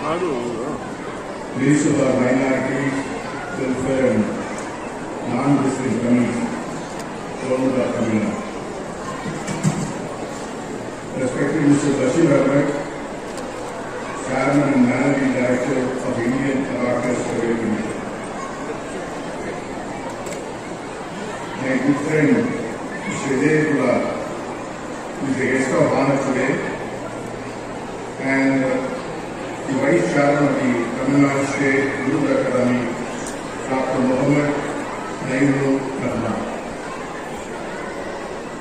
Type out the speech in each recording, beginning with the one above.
Minister for Minorities, Welfare and Non-Muslim Communities, Government of Tamil Nadu. Respected Mr. Bashir Ahmed, Chairman and Managing Director of Indian Tobacco Survey Commission. My good friend Mr. Vijay is the guest of honor today, and the Vice Chairman of the Tamil Nadu State Youth Academy, Dr. Mohammed Nairu Rahman.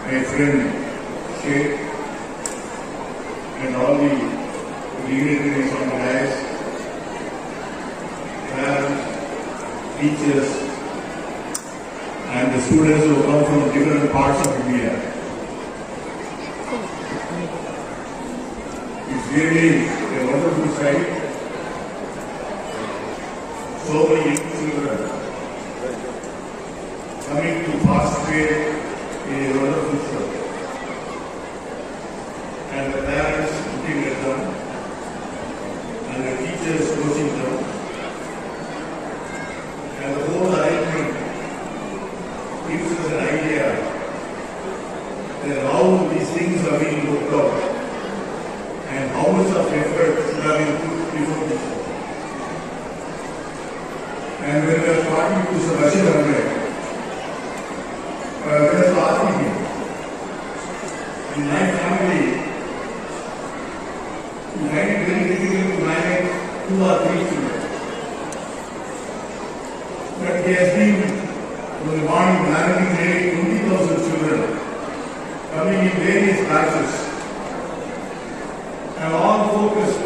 My friend Sheikh and all the dignitaries on the dais, parents, teachers, and the students who come from different parts of India. It's really a wonderful sight. So many young children coming to participate in a wonderful show. And the parents looking at them, and the teachers coaching them, and the whole arrangement gives us an idea that how these things are being looked out and how much of effort should have been put before this. And when we are talking to Mr. Bashir Ahmed, we are asking him, in my family, we find it very difficult to manage 2 or 3 children. But he has been from the morning managing nearly 20,000 children coming in various batches and all focused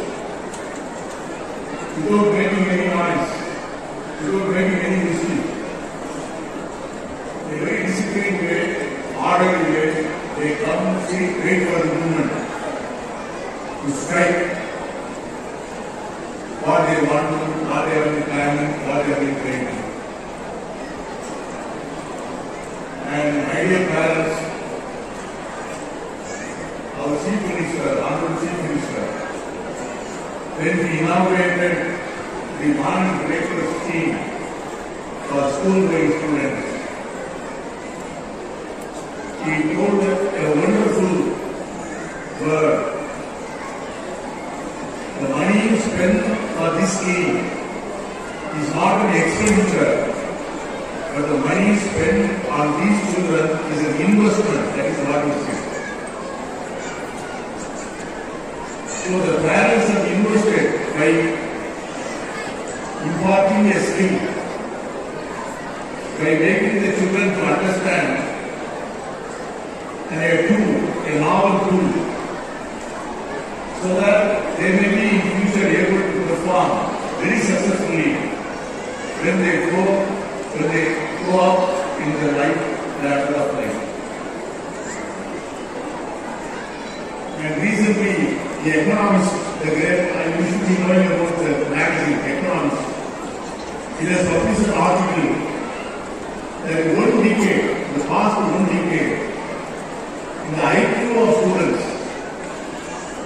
without making any noise, without making any mischief. In a very disciplined way, orderly way, they come, sit, wait for the movement to strike what they want to, what they have been planning, what they have been training. And my dear parents, our Chief Minister, Honorable Chief Minister, when we inaugurated the morning breakfast scheme for school-going students, he told a wonderful word. The money you spend for this scheme is not an expenditure, but the money spent on these children is an investment. That is what he said. So the parents have invested by imparting a skill, by making the children to understand, and a tool, a novel tool, so that they may be in future able to perform very successfully when they grow up in the life ladder of life. And recently, the Economist, you should be knowing about the magazine, Economist, it has published an article that in 1 decade, the past 1 decade, in the IQ of students,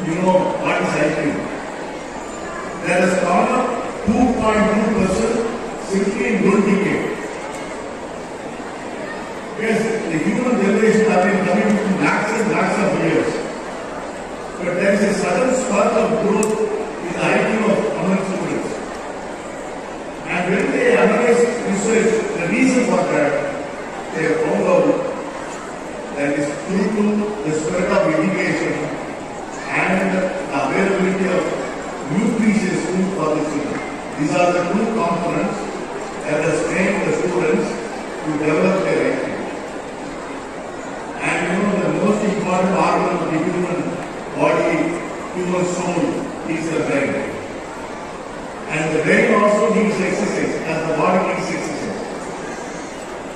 you know what is IQ? That has gone up 2.2% simply in 1 decade. Yes, the human generation have been coming to lakhs and lakhs of years. But there is a sudden spurt of growth in the IQ of among students. And when they analyze research, the reason for that, they have found out that is due to the spread of education and the availability of nutritious food for the children. These are the 2 components that has trained the students to develop their IQ. And you know, the most important organ of the human body, human soul, is the brain. And the brain also needs exercise, as the body needs exercise.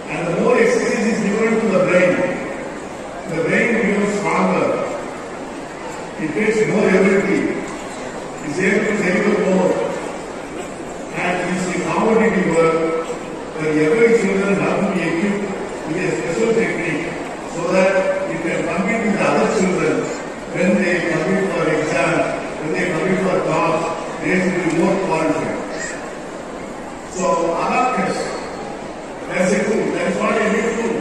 And the more exercise is given to the brain becomes stronger. It gets more ability. It is able to deliver more. And it is a competitive work where every children have to be equipped with a special technique so that it can compete with other children when they compete for exams, when they compete for talks, they should be more qualified. So abacus, that's a tool. That is not a new tool.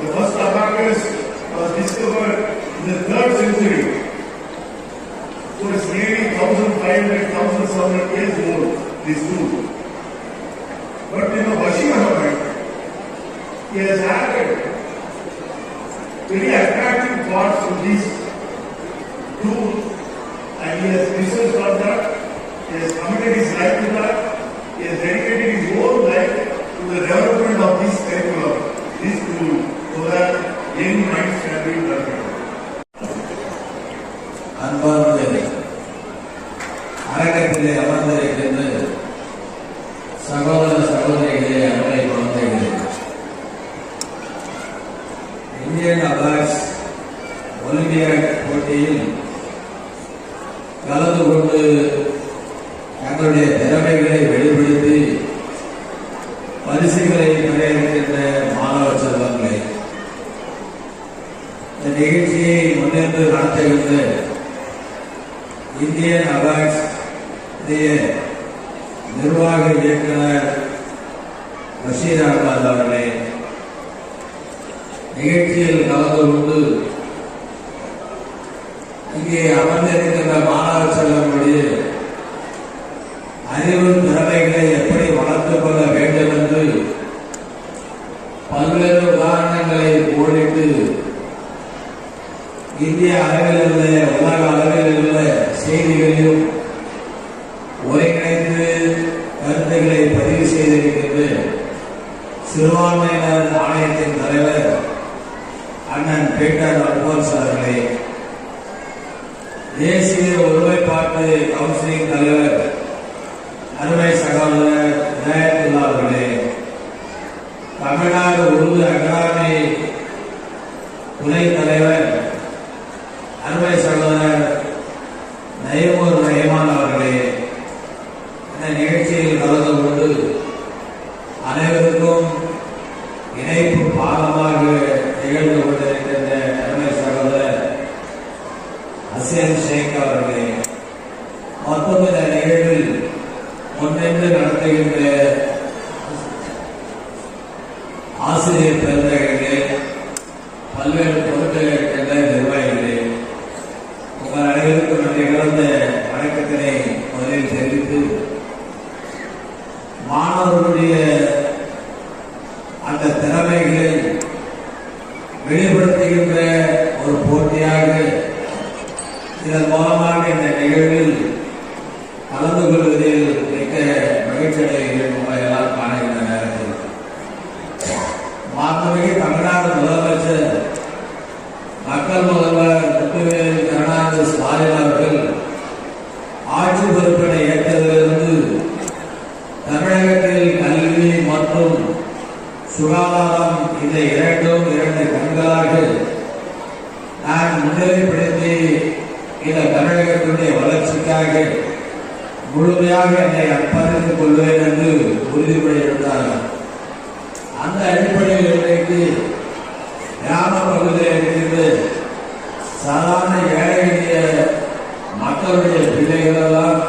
The first abacus was discovered in the 3rd century. So it's nearly 1,500, 1,700 years old, this tool. But in the Bashir Ahmed, he has added very attractive parts to this tool, and he has researched on that, he has committed his life to that, he has dedicated his whole life to the development of this curriculum, this tool, so that young minds can be developed. அரங்கத்திலே அமர்ந்திருக்கின்ற சகோதர சகோதரிகளே, அருமை குழந்தைகளே, Indian awards olympiad போட்டியில் கலந்து கொண்டு தங்களுடைய திறமைகளை வெளிப்படுத்தி பரிசுகளை பெற இருக்கின்ற மாணவ செல்வங்களை, இந்த நிகழ்ச்சியை முன்னின்று நடத்துகின்ற இந்தியன் அவார்ட்ஸ் நிர்வாக இயக்குனர் பஷீர் அகமது அவர்களே, நிகழ்ச்சியில் கலந்து கொண்டு இங்கே அமர்ந்திருக்கின்ற மாணவ செல்வங்களுடைய அறிவு திறமைகளை எப்படி வளர்த்துக் கொள்ள வேண்டும் என்று பல்வேறு உதாரணங்களை கோடிட்டு இந்திய அளவில் உள்ள உலக அளவில் உள்ள செய்திகளையும் ஒருங்கிணைந்து கருத்துக்களை பதிவு செய்திருக்கின்ற சிறுபான்மையினர் ஆணையத்தின் தலைவர் அண்ணன் பீட்டர் அல்போன்ஸ் அவர்களே, தேசிய ஒருமைப்பாட்டு கவுன்சிலின் தலைவர் அருமை சகோதரர் விநாயகத்துல்லா அவர்களே, தமிழ்நாடு உருது அகாடமி துணைத் தலைவர் அருமை சகோதரர் நயமூர் ரஹ்மான் அவர்களே, இந்த நிகழ்ச்சியில் கலந்து கொண்டு அனைவருக்கும் இணைப்பு பாலமாக நிகழ்ந்து கொண்டிருக்கின்ற அருமை சகோதரர் ஹசன் ஷேக் அவர்களே, மற்றும் இந்த நிகழ்வில் முன்னின்று நடத்துகின்ற ஆசிரியர் பெருந்தகைகளே, பல்வேறு பொருட்கள் இருக்கின்ற நிர்வாகிகளே, உங்கள் அனைவருக்கும் நன்றி கலந்த வணக்கத்தினை முதலில் தெரிவித்து, மாணவர்களுடைய அந்த திறமைகளை வெளிப்படுத்துகின்ற ஒரு போட்டியாக இதன் மூலமாக இந்த நிகழ்வில் கலந்து கொள்வதில் மிக்க மகிழ்ச்சி அடைகிறேன். உங்களை எல்லாம் காணுகின்ற நேரத்தில் மாண்புமிகு தமிழ்நாடு முதலமைச்சர் மக்கள் முதல்வர் முத்துவேல் கருணாநிதி ஸ்டாலின் அவர்கள் ஆட்சி பொறுப்பினை ஏற்றதிலிருந்து தமிழகத்தில் கல்வி மற்றும் சுகாதாரம் இந்த இரண்டு கண்களாக நான் முன்னிலைப்படுத்தி இந்த தமிழகத்தினுடைய வளர்ச்சிக்காக முழுமையாக என்னை அர்ப்பணித்துக் கொள்வேன் என்று உறுதிமொழி எடுத்தார்கள். அந்த அடிப்படையில் இன்றைக்கு கிராம பகுதியில் இருந்து சாதாரண ஏழை எளிய மக்களுடைய பிள்ளைகளெல்லாம்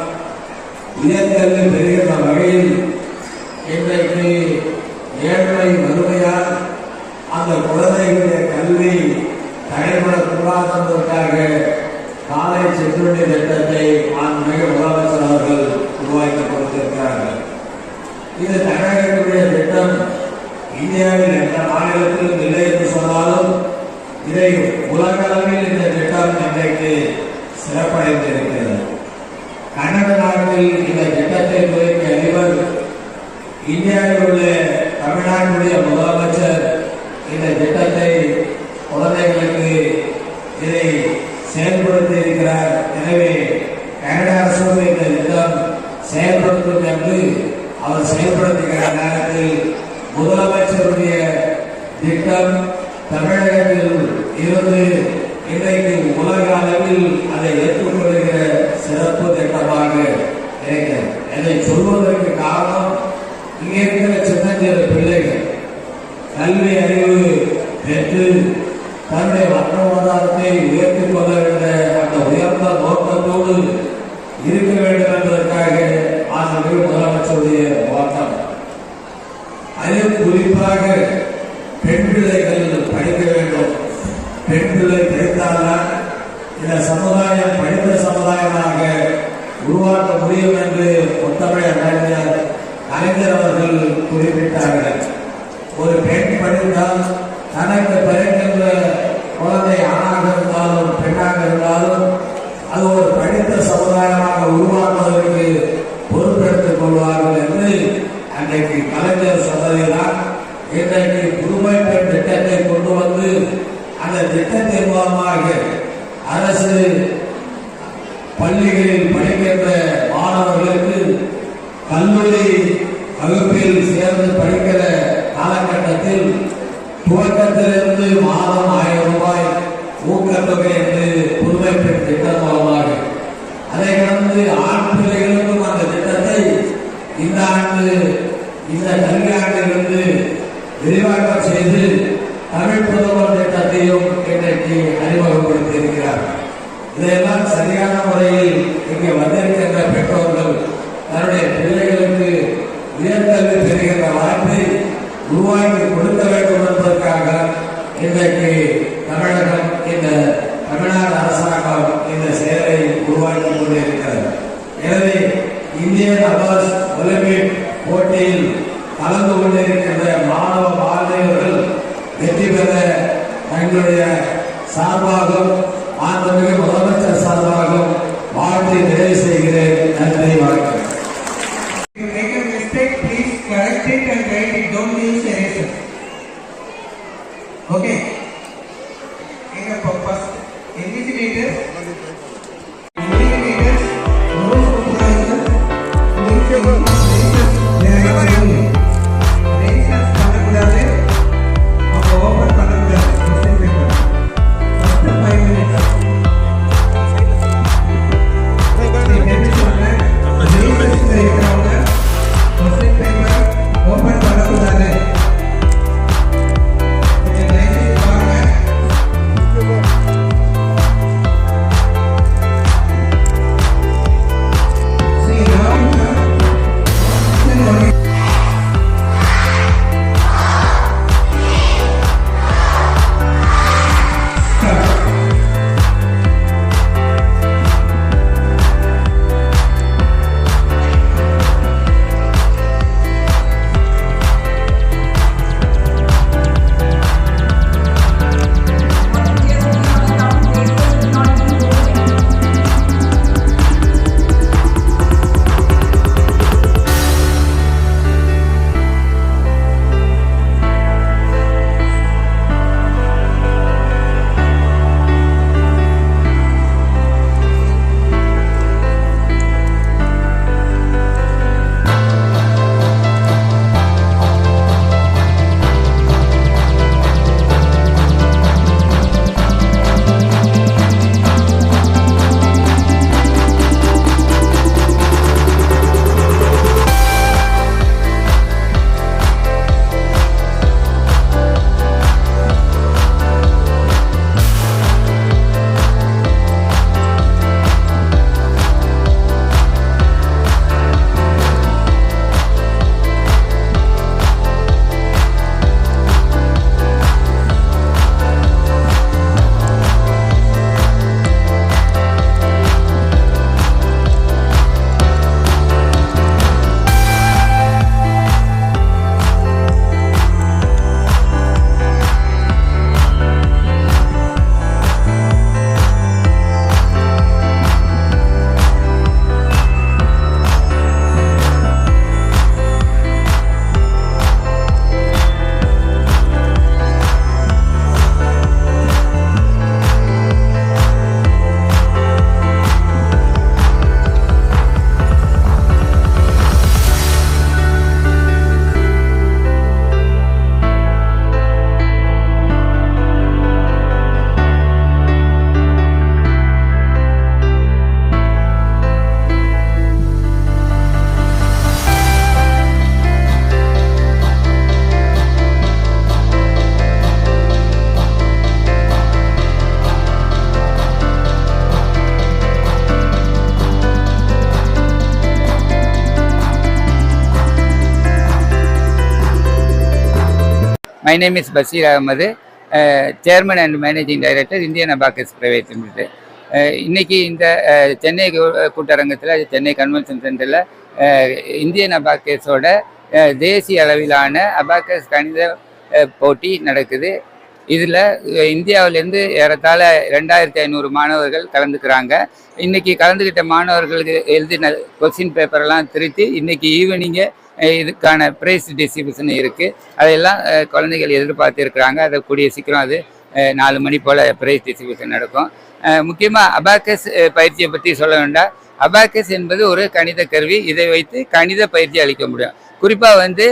உயர்கல்வி பெறுகின்ற வகையில் இன்றைக்கு ஏழ்மை வறுமையால் அந்த குழந்தைகளுடைய கல்வி தடைபடக்கூடாது என்பதற்காக காலை சிற்றுண்டி திட்டத்தை மாண்புமிகு முதலமைச்சர் அவர்கள் உருவாக்கி கொடுத்திருக்கிறார்கள். இது தமிழகத்துடைய திட்டம் இந்தியாவில் எந்த மாநிலத்திலும் இல்லை என்று சொன்னாலும் இதை உலக அளவில் இந்த திட்டம் இன்றைக்கு சிறப்படைந்திருக்கிறது. கன்னட நாட்டில் இந்த திட்டத்தை துவக்கிய அதிபர், இந்தியாவில் உள்ள தமிழ்நாட்டுடைய முதலமைச்சர் இந்த திட்டத்தை குழந்தைகளுக்கு இதை செயல்படுத்தி இருக்கிறார். எனவே கனடா அரசு இந்த திட்டம் செயல்படுத்தும் என்று அவர் செயல்படுத்துகிற நேரத்தில் முதலமைச்சருடைய திட்டம் தமிழகத்தில் இருந்து இன்றைக்கு உலக அளவில் அதை ஏற்றுக்கொள்கிற சிறப்பு திட்டமாக இருக்கிறது. இதை சொல்வதற்கு காரணம், இங்கே இருக்கிற சின்னஞ்சிறு பிள்ளைகள் கல்வி அறிவு பெற்று தன்னுடைய வாழ்வாதாரத்தை உயர்த்திக் கொள்ள வேண்டிய அந்த உயர்ந்த நோக்கத்தோடு இருக்க வேண்டும் என்பதற்காக குறிப்பாக பெண் பிள்ளைகள் படிக்க வேண்டும். பெண் பிள்ளை படித்தால்தான் இந்த சமுதாயம் படித்த சமுதாயமாக உருவாக்க முடியும் என்று முத்தமிழர் கலைஞர் அவர்கள் குறிப்பிட்டார்கள். ஒரு பெண் படித்தால் தனக்கு பிறக்கின்ற குழந்தை ஆணாக இருந்தாலும் பெண்ணாக இருந்தாலும் அது ஒரு படித்த சமுதாயமாக உருவாக்குவதற்கு பொறுப்பெடுத்துக் கொள்வார்கள் என்று அன்றைக்கு கலைஞர் சொன்னதைதான் இன்றைக்கு புதுமை பெண் திட்டத்தை கொண்டு வந்து அந்த திட்டத்தின் மூலமாக அரசு பள்ளிகளில் படிக்கின்ற மாணவர்களுக்கு கல்லூரி வகுப்பில் சேர்ந்து படிக்கிற காலகட்டத்தில் துவக்கத்திலிருந்து மாதம் 1000 ரூபாய் ஊக்கத்தொகை என்று புதுமை பெண் திட்டம் மூலமாக அதை கடந்து ஆண் பிள்ளைகளுக்கும் அந்த திட்டத்தை இந்த ஆண்டு இந்த கல்வியாண்டிலிருந்து விரிவாக்கம் செய்து தமிழ் புதல்வர் திட்டத்தையும் இன்றைக்கு அறிமுகப்படுத்தி இருக்கிறார். இதையெல்லாம் சரியான முறையில் இங்கே வந்திருக்கின்ற பெற்றோர்கள் தன்னுடைய பிள்ளைகளுக்கு உயர்கல்வி பெறுகின்ற வாய்ப்பை உருவாக்கி கொடுக்க வேண்டும் என்பதற்காக இன்றைக்கு தமிழகம் இந்த தமிழ்நாடு அரசாங்கம் இந்த செயலை உருவாக்கி கொண்டிருக்கிறது. எனவே இந்தியன் அவர்ஸ் ஒலிம்பிக் போட்டியில் கலந்து கொண்டிருக்கின்ற மாணவ மாணவியர்கள் வெற்றி பெற தங்களுடைய சார்பாகவும் மாண்புமிகு முதலமைச்சர் சார்பாகவும் வாழ்த்தை நிறைவு செய்கிறேன். நன்றி, வணக்கம். If you make a mistake, please correct it and write it. Don't use eraser. Okay. Make a first invigilator, no supervisor, erasers பண்ணக்கூடாது, அவங்க ஓபன் பண்ணக்கூடாது. First 5 minutes. My name is Basir Ahmed, Chairman and Managing Director, Indian Abacus Private Limited. இன்னைக்கு இந்த Chennai கூட்டரங்கத்தில், Chennai convention சென்டரில் Indian அபாக்கஸோட தேசிய அளவிலான abacus கணித போட்டி நடக்குது. இதில் இந்தியாவிலேருந்து ஏறத்தாழ 2500 மாணவர்கள் கலந்துக்கிறாங்க. இன்றைக்கி கலந்துக்கிட்ட மாணவர்களுக்கு எழுதின கொஸ்டின் பேப்பரெல்லாம் திருத்தி இன்றைக்கி ஈவினிங்கே இதுக்கான ப்ரைஸ் டிஸ்ட்ரிபியூஷன் இருக்குது. அதையெல்லாம் குழந்தைகள் எதிர்பார்த்துருக்குறாங்க. அதை கூடிய சீக்கிரம் அது 4 மணி போல் ப்ரைஸ் டிஸ்ட்ரிபியூஷன் நடக்கும். முக்கியமாக அபாக்கஸ் பயிற்சியை பற்றி சொல்ல வேண்டாம். அபாக்கஸ் என்பது ஒரு கணித கருவி. இதை வைத்து கணித பயிற்சி அளிக்க முடியும். குறிப்பாக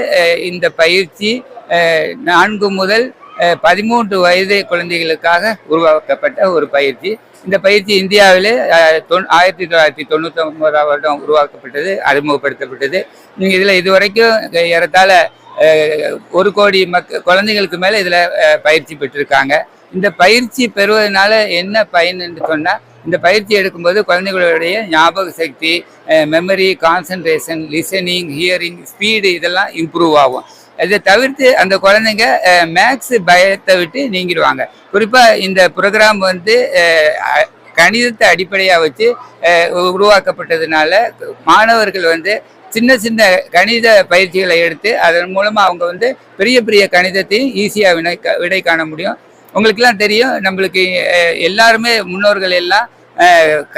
இந்த பயிற்சி 4 முதல் 13 வயது குழந்தைகளுக்காக உருவாக்கப்பட்ட ஒரு பயிற்சி. இந்த பயிற்சி இந்தியாவிலே 1999ஆம் வருடம் உருவாக்கப்பட்டது, அறிமுகப்படுத்தப்பட்டது. நீங்கள் இதில் இதுவரைக்கும் ஏறத்தாழ 1 கோடி குழந்தைகளுக்கு மேலே இதில் பயிற்சி பெற்றிருக்காங்க. இந்த பயிற்சி பெறுவதனால என்ன பயன் என்று சொன்னால், இந்த பயிற்சி எடுக்கும்போது குழந்தைகளுடைய ஞாபக சக்தி, memory, concentration, listening, hearing, speed இதெல்லாம் இம்ப்ரூவ் ஆகும். இதை தவிர்த்து அந்த குழந்தைங்க மேக்ஸ் பயத்தை விட்டு நீங்கிடுவாங்க. குறிப்பாக இந்த ப்ரோக்ராம் கணிதத்தை அடிப்படையாக வச்சு உருவாக்கப்பட்டதுனால மாணவர்கள் சின்ன சின்ன கணித பயிற்சிகளை எடுத்து அதன் மூலமாக அவங்க பெரிய பெரிய கணிதத்தையும் ஈஸியாக விடை காண முடியும். உங்களுக்கெல்லாம் தெரியும், நம்மளுக்கு எல்லாருமே முன்னோர்கள் எல்லாம்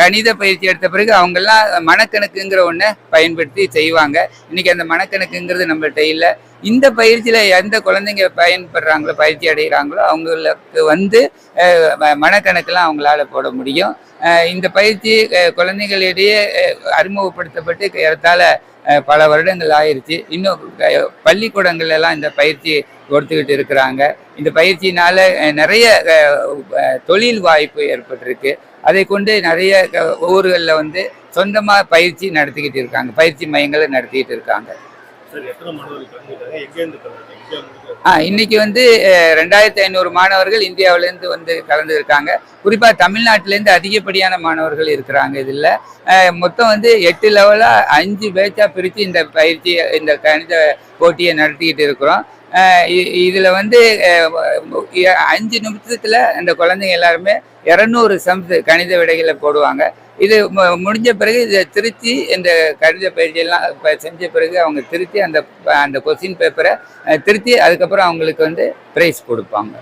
கணித பயிற்சி எடுத்த பிறகு அவங்கெல்லாம் மனக்கணக்குங்கிற ஒன்றை பயன்படுத்தி செய்வாங்க. இன்றைக்கி அந்த மனக்கணக்குங்கிறது நம்மள்கிட்ட இல்லை. இந்த பயிற்சியில் எந்த குழந்தைங்க பயன்படுறாங்களோ, பயிற்சி அடைகிறாங்களோ அவங்களுக்கு மனக்கணக்கெல்லாம் அவங்களால போட முடியும். இந்த பயிற்சி குழந்தைகளிடையே அறிமுகப்படுத்தப்பட்டு ஏறத்தாழ பல வருடங்கள் ஆயிடுச்சு. இன்னும் பள்ளிக்கூடங்கள்லாம் இந்த பயிற்சி கொடுத்துக்கிட்டு இருக்கிறாங்க. இந்த பயிற்சியினால் நிறைய தொழில் வாய்ப்பு ஏற்பட்டிருக்கு. அதை கொண்டு நிறைய ஊர்களில் சொந்தமாக பயிற்சி நடத்திக்கிட்டு இருக்காங்க, பயிற்சி மையங்களை நடத்திக்கிட்டு இருக்காங்க. இன்னைக்கு 2500 மாணவர்கள் இந்தியாவிலேருந்து கலந்துருக்காங்க. குறிப்பாக தமிழ்நாட்டிலேருந்து அதிகப்படியான மாணவர்கள் இருக்கிறாங்க. இதில் மொத்தம் 8 லெவலாக 5 பேட்சாக பிரித்து இந்த பயிற்சி, இந்த கணித போட்டியை நடத்திக்கிட்டு இருக்கிறோம். இதில் 5 நிமிஷத்தில் அந்த குழந்தைங்க எல்லாருமே 200 சம்ஸ் கணித விடைகளை போடுவாங்க. இது முடிஞ்ச பிறகு இதை திருத்தி இந்த கணித பயிற்சியெல்லாம் செஞ்ச பிறகு அவங்க திருத்தி அந்த கொஸ்டின் பேப்பரை திருத்தி அதுக்கப்புறம் அவங்களுக்கு ப்ரைஸ் கொடுப்பாங்க.